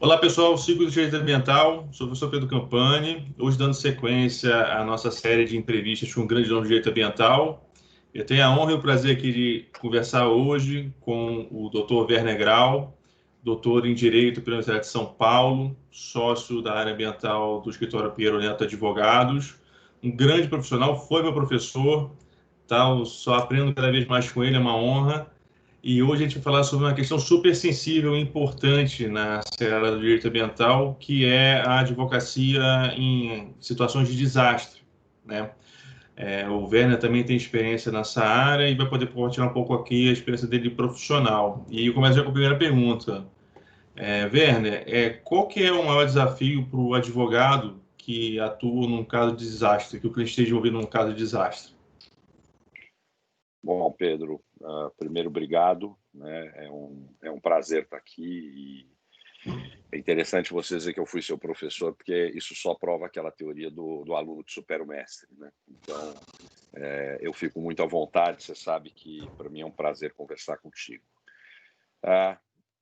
Olá pessoal, Ciclo de Direito Ambiental, sou o professor Pedro Campani, hoje dando sequência à nossa série de entrevistas com um grande nome do direito ambiental. Eu tenho a honra e o prazer aqui de conversar hoje com o Dr. Werner Grau, doutor em Direito pela Universidade de São Paulo, sócio da área ambiental do escritório Pinheiro Neto Advogados, um grande profissional, foi meu professor, tá? Eu só aprendo cada vez mais com ele, é uma honra. E hoje a gente vai falar sobre uma questão super sensível e importante na seara do direito ambiental, que é a advocacia em situações de desastre, né? O Werner também tem experiência nessa área e vai poder compartilhar um pouco aqui a experiência dele profissional. E eu começo já com a primeira pergunta. Werner, qual que é o maior desafio para o advogado que atua num caso de desastre, que o cliente esteja envolvido num caso de desastre? Bom, Pedro, primeiro, obrigado, né? É um prazer estar aqui e é interessante você dizer que eu fui seu professor, porque isso só prova aquela teoria do aluno que supera o mestre, né? Então, eu fico muito à vontade, você sabe que para mim é um prazer conversar contigo.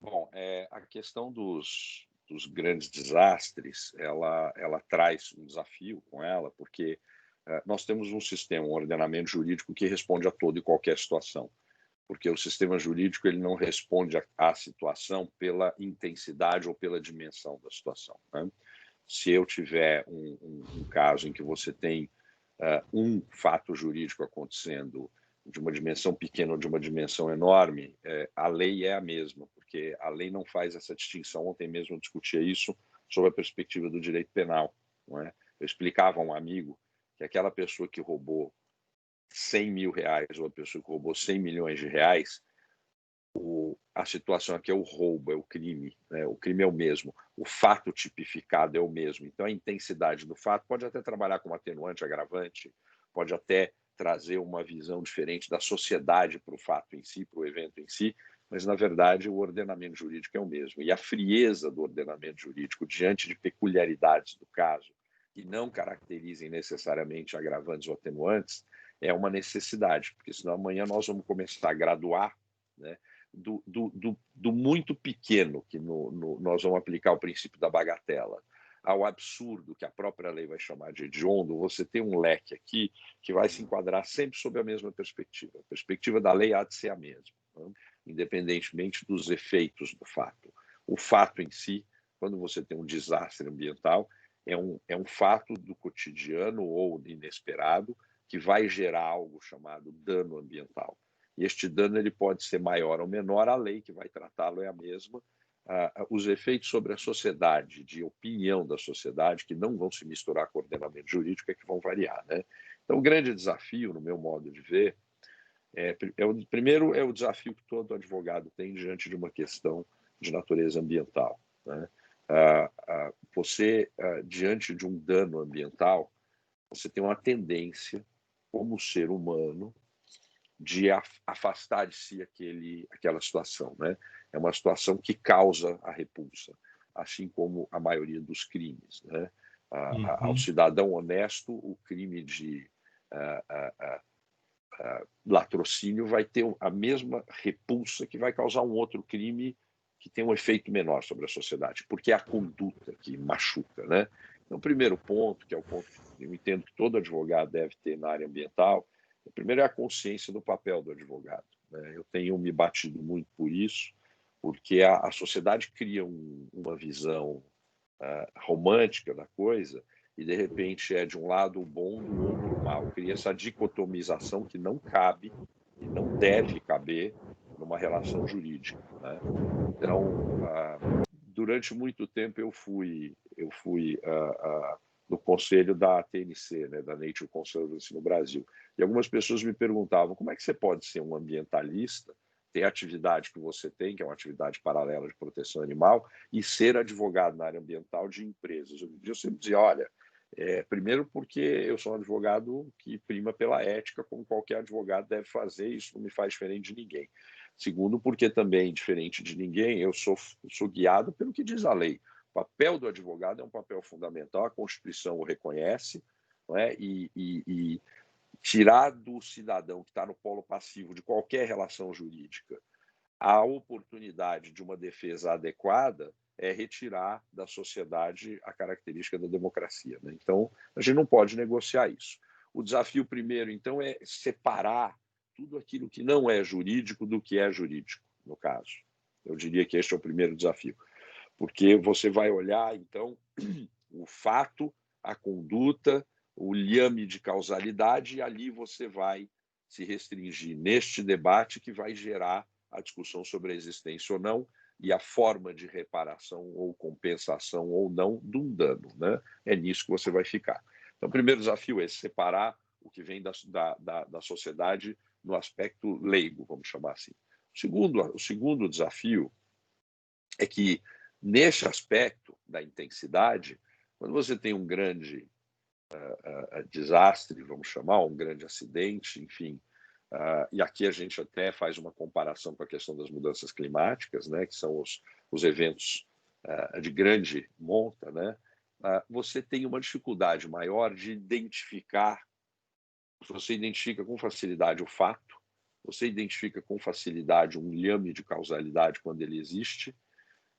Bom, a questão dos grandes desastres, ela traz um desafio com ela, porque nós temos um sistema, um ordenamento jurídico que responde a toda e qualquer situação, porque o sistema jurídico ele não responde à situação pela intensidade ou pela dimensão da situação, né? Se eu tiver um caso em que você tem um fato jurídico acontecendo de uma dimensão pequena ou de uma dimensão enorme, a lei é a mesma, porque a lei não faz essa distinção. Ontem mesmo eu discutia isso sob a perspectiva do direito penal, não é? Eu explicava a um amigo que aquela pessoa que roubou 100 mil reais ou a pessoa que roubou 100 milhões de reais, a situação aqui é o roubo, é o crime, né? O crime é o mesmo, o fato tipificado é o mesmo. Então, a intensidade do fato pode até trabalhar como atenuante, agravante, pode até trazer uma visão diferente da sociedade para o fato em si, para o evento em si, mas, na verdade, o ordenamento jurídico é o mesmo. E a frieza do ordenamento jurídico diante de peculiaridades do caso, que não caracterizem necessariamente agravantes ou atenuantes, é uma necessidade, porque senão amanhã nós vamos começar a graduar, né, do muito pequeno, que nós vamos aplicar o princípio da bagatela, ao absurdo, que a própria lei vai chamar de hediondo. Você tem um leque aqui que vai se enquadrar sempre sob a mesma perspectiva. A perspectiva da lei há de ser a mesma, né? Independentemente dos efeitos do fato. O fato em si, quando você tem um desastre ambiental, é um fato do cotidiano ou inesperado que vai gerar algo chamado dano ambiental. E este dano ele pode ser maior ou menor, a lei que vai tratá-lo é a mesma. Os efeitos sobre a sociedade, de opinião da sociedade, que não vão se misturar com o ordenamento jurídico, é que vão variar, né? Então, o grande desafio, no meu modo de ver, primeiro é o desafio que todo advogado tem diante de uma questão de natureza ambiental, né? Você, diante de um dano ambiental, você tem uma tendência, como ser humano, de afastar de si aquela situação, né? É uma situação que causa a repulsa, assim como a maioria dos crimes, né? Ao cidadão honesto, o crime de latrocínio vai ter a mesma repulsa que vai causar um outro crime que tem um efeito menor sobre a sociedade, porque é a conduta que machuca, né? Então, o primeiro ponto, que é o ponto que eu entendo que todo advogado deve ter na área ambiental, o primeiro é a consciência do papel do advogado, né? Eu tenho me batido muito por isso, porque a sociedade cria uma visão romântica da coisa e, de repente, é de um lado o bom, do outro o mal. Cria essa dicotomização que não cabe e não deve caber numa relação jurídica, né? Então, durante muito tempo eu fui no conselho da TNC, né, da Nature Conservancy no Brasil. E algumas pessoas me perguntavam como é que você pode ser um ambientalista, ter a atividade que você tem, que é uma atividade paralela de proteção animal, e ser advogado na área ambiental de empresas. Eu sempre dizia, olha, primeiro porque eu sou um advogado que prima pela ética, como qualquer advogado deve fazer, isso não me faz diferente de ninguém. Segundo, porque também, diferente de ninguém, eu sou guiado pelo que diz a lei. O papel do advogado é um papel fundamental, a Constituição o reconhece, não é? E tirar do cidadão que está no polo passivo de qualquer relação jurídica a oportunidade de uma defesa adequada é retirar da sociedade a característica da democracia, né? Então, a gente não pode negociar isso. O desafio primeiro, então, é separar tudo aquilo que não é jurídico do que é jurídico, no caso. Eu diria que este é o primeiro desafio, porque você vai olhar, então, o fato, a conduta, o liame de causalidade, e ali você vai se restringir neste debate que vai gerar a discussão sobre a existência ou não e a forma de reparação ou compensação ou não de um dano, né? É nisso que você vai ficar. Então, o primeiro desafio é separar o que vem da sociedade no aspecto leigo, vamos chamar assim. O segundo desafio é que, neste aspecto da intensidade, quando você tem um grande desastre, vamos chamar, um grande acidente, enfim, e aqui a gente até faz uma comparação com a questão das mudanças climáticas, né, que são os eventos de grande monta, né, você tem uma dificuldade maior de identificar. Você identifica com facilidade o fato, você identifica com facilidade um liame de causalidade quando ele existe,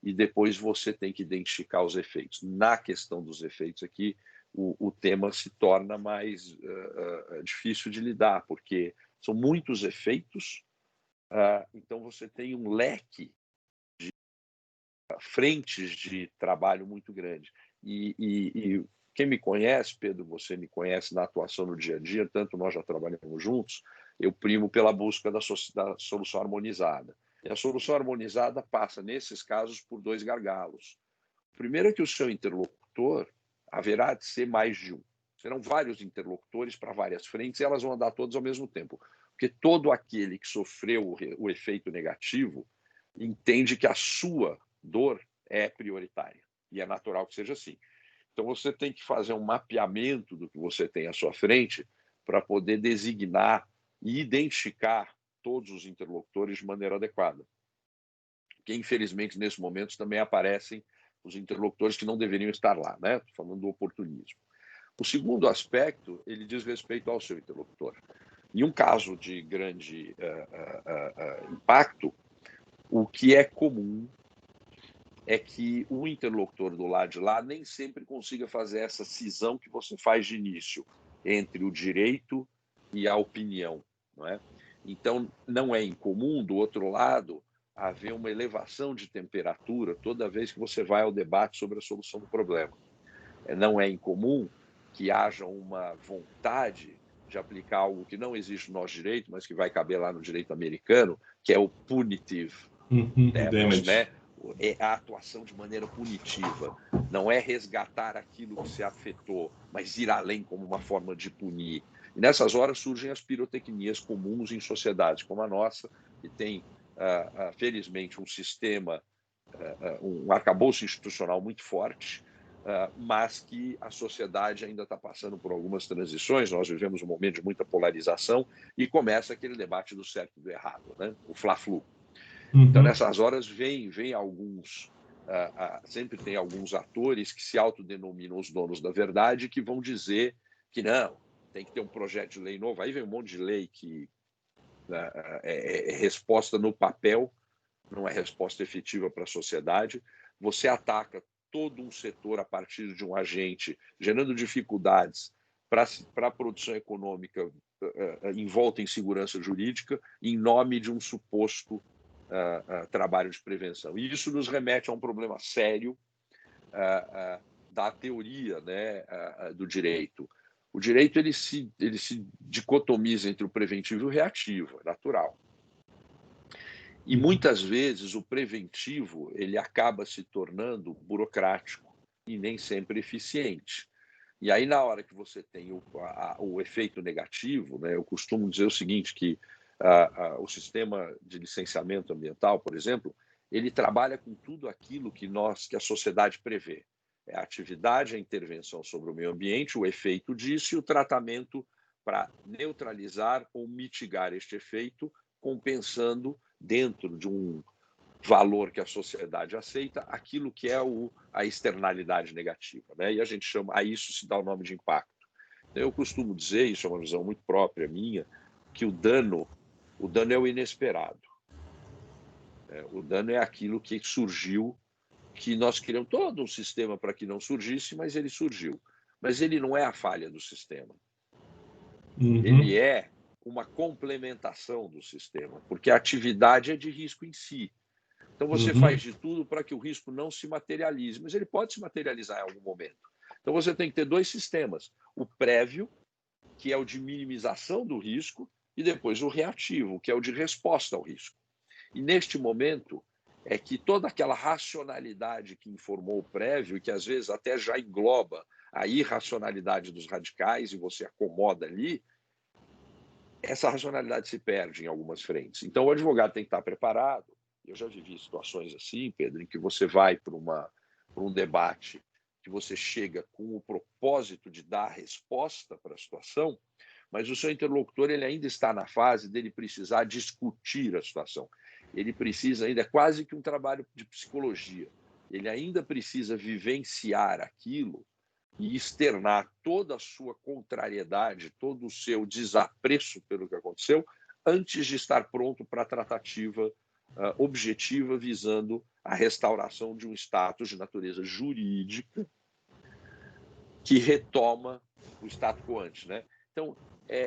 e depois você tem que identificar os efeitos. Na questão dos efeitos aqui, o tema se torna mais difícil de lidar, porque são muitos efeitos, então você tem um leque de frentes de trabalho muito grande. E quem me conhece, Pedro, você me conhece na atuação no dia a dia, tanto nós já trabalhamos juntos, eu primo pela busca da solução harmonizada. E a solução harmonizada passa, nesses casos, por dois gargalos. O primeiro é que o seu interlocutor haverá de ser mais de um. Serão vários interlocutores para várias frentes e elas vão andar todos ao mesmo tempo. Porque todo aquele que sofreu o efeito negativo entende que a sua dor é prioritária. E é natural que seja assim. Então, você tem que fazer um mapeamento do que você tem à sua frente para poder designar e identificar todos os interlocutores de maneira adequada. Porque, infelizmente, nesses momentos também aparecem os interlocutores que não deveriam estar lá, né? Estou falando do oportunismo. O segundo aspecto, ele diz respeito ao seu interlocutor. Em um caso de grande impacto, o que é comum é que o interlocutor do lado de lá nem sempre consiga fazer essa cisão que você faz de início entre o direito e a opinião, não é? Então, não é incomum, do outro lado, haver uma elevação de temperatura toda vez que você vai ao debate sobre a solução do problema. Não é incomum que haja uma vontade de aplicar algo que não existe no nosso direito, mas que vai caber lá no direito americano, que é o punitive damage, né? É a atuação de maneira punitiva. Não é resgatar aquilo que se afetou, mas ir além como uma forma de punir. E nessas horas surgem as pirotecnias comuns em sociedades como a nossa, que tem, felizmente, um sistema, um arcabouço institucional muito forte, mas que a sociedade ainda está passando por algumas transições. Nós vivemos um momento de muita polarização e começa aquele debate do certo e do errado, né? O fla-flu. Então, nessas horas, vem alguns, sempre tem alguns atores que se autodenominam os donos da verdade, que vão dizer que não, tem que ter um projeto de lei novo. Aí vem um monte de lei que é resposta no papel, não é resposta efetiva para a sociedade. Você ataca todo um setor a partir de um agente, gerando dificuldades para a produção econômica envolta em segurança jurídica, em nome de um suposto trabalho de prevenção. E isso nos remete a um problema sério da teoria, né, do direito. O direito ele se dicotomiza entre o preventivo e o reativo, é natural. E muitas vezes o preventivo ele acaba se tornando burocrático e nem sempre eficiente. E aí, na hora que você tem o efeito negativo, né, eu costumo dizer o seguinte, que o sistema de licenciamento ambiental, por exemplo, ele trabalha com tudo aquilo que a sociedade prevê. É a atividade, a intervenção sobre o meio ambiente, o efeito disso e o tratamento para neutralizar ou mitigar este efeito, compensando dentro de um valor que a sociedade aceita aquilo que é a externalidade negativa, né? E a gente chama, a isso se dá o nome de impacto. Eu costumo dizer, isso é uma visão muito própria minha, que o dano é o inesperado. O dano é aquilo que surgiu que nós criamos todo um sistema para que não surgisse, mas ele surgiu. Mas ele não é a falha do sistema. Ele é uma complementação do sistema, porque a atividade é de risco em si. Então, você faz de tudo para que o risco não se materialize, mas ele pode se materializar em algum momento. Então, você tem que ter dois sistemas. O prévio, que é o de minimização do risco, e depois o reativo, que é o de resposta ao risco. E, neste momento, é que toda aquela racionalidade que informou o prévio, e que às vezes até já engloba a irracionalidade dos radicais, e você acomoda ali, essa racionalidade se perde em algumas frentes. Então, o advogado tem que estar preparado. Eu já vivi situações assim, Pedro, em que você vai para um debate, que você chega com o propósito de dar resposta para a situação, mas o seu interlocutor ele ainda está na fase dele precisar discutir a situação. Ele precisa ainda, é quase que um trabalho de psicologia, ele ainda precisa vivenciar aquilo e externar toda a sua contrariedade, todo o seu desapreço pelo que aconteceu, antes de estar pronto para a tratativa objetiva visando a restauração de um status de natureza jurídica que retoma o status quo ante, né? Então,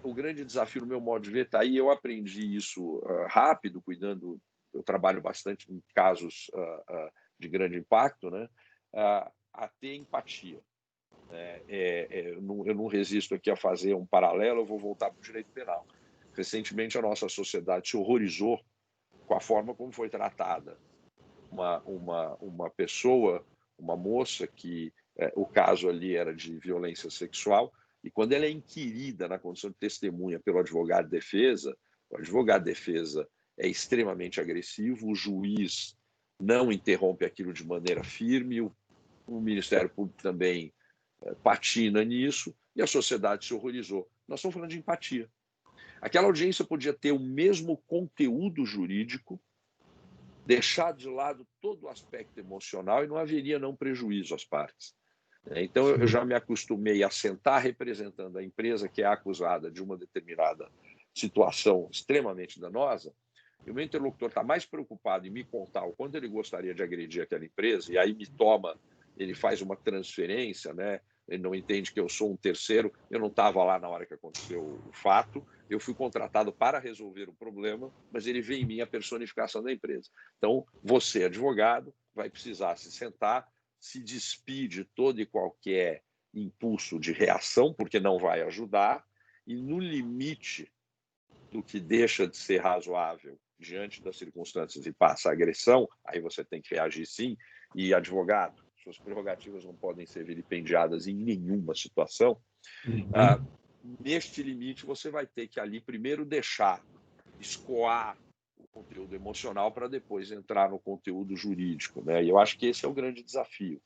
o grande desafio, no meu modo de ver, está aí. Eu aprendi isso rápido, cuidando. Eu trabalho bastante em casos de grande impacto, né? A ter empatia. Eu não resisto aqui a fazer um paralelo, eu vou voltar para o direito penal. Recentemente, a nossa sociedade se horrorizou com a forma como foi tratada uma pessoa, uma moça que o caso ali era de violência sexual, e quando ela é inquirida na condição de testemunha pelo advogado de defesa, o advogado de defesa é extremamente agressivo, o juiz não interrompe aquilo de maneira firme, o Ministério Público também patina nisso, e a sociedade se horrorizou. Nós estamos falando de empatia. Aquela audiência podia ter o mesmo conteúdo jurídico, deixar de lado todo o aspecto emocional e não haveria não prejuízo às partes. Então, eu já me acostumei a sentar representando a empresa que é acusada de uma determinada situação extremamente danosa, e o meu interlocutor está mais preocupado em me contar o quanto ele gostaria de agredir aquela empresa, e aí ele faz uma transferência, né? Ele não entende que eu sou um terceiro, eu não estava lá na hora que aconteceu o fato, eu fui contratado para resolver o problema, mas ele vê em mim a personificação da empresa. Então, você, advogado, vai precisar se sentar, se despir de todo e qualquer impulso de reação, porque não vai ajudar, e no limite do que deixa de ser razoável diante das circunstâncias e passa a agressão, aí você tem que reagir sim, e advogado, suas prerrogativas não podem ser vilipendiadas em nenhuma situação. Neste limite, você vai ter que ali primeiro deixar escoar o conteúdo emocional para depois entrar no conteúdo jurídico, né? E eu acho que esse é o grande desafio.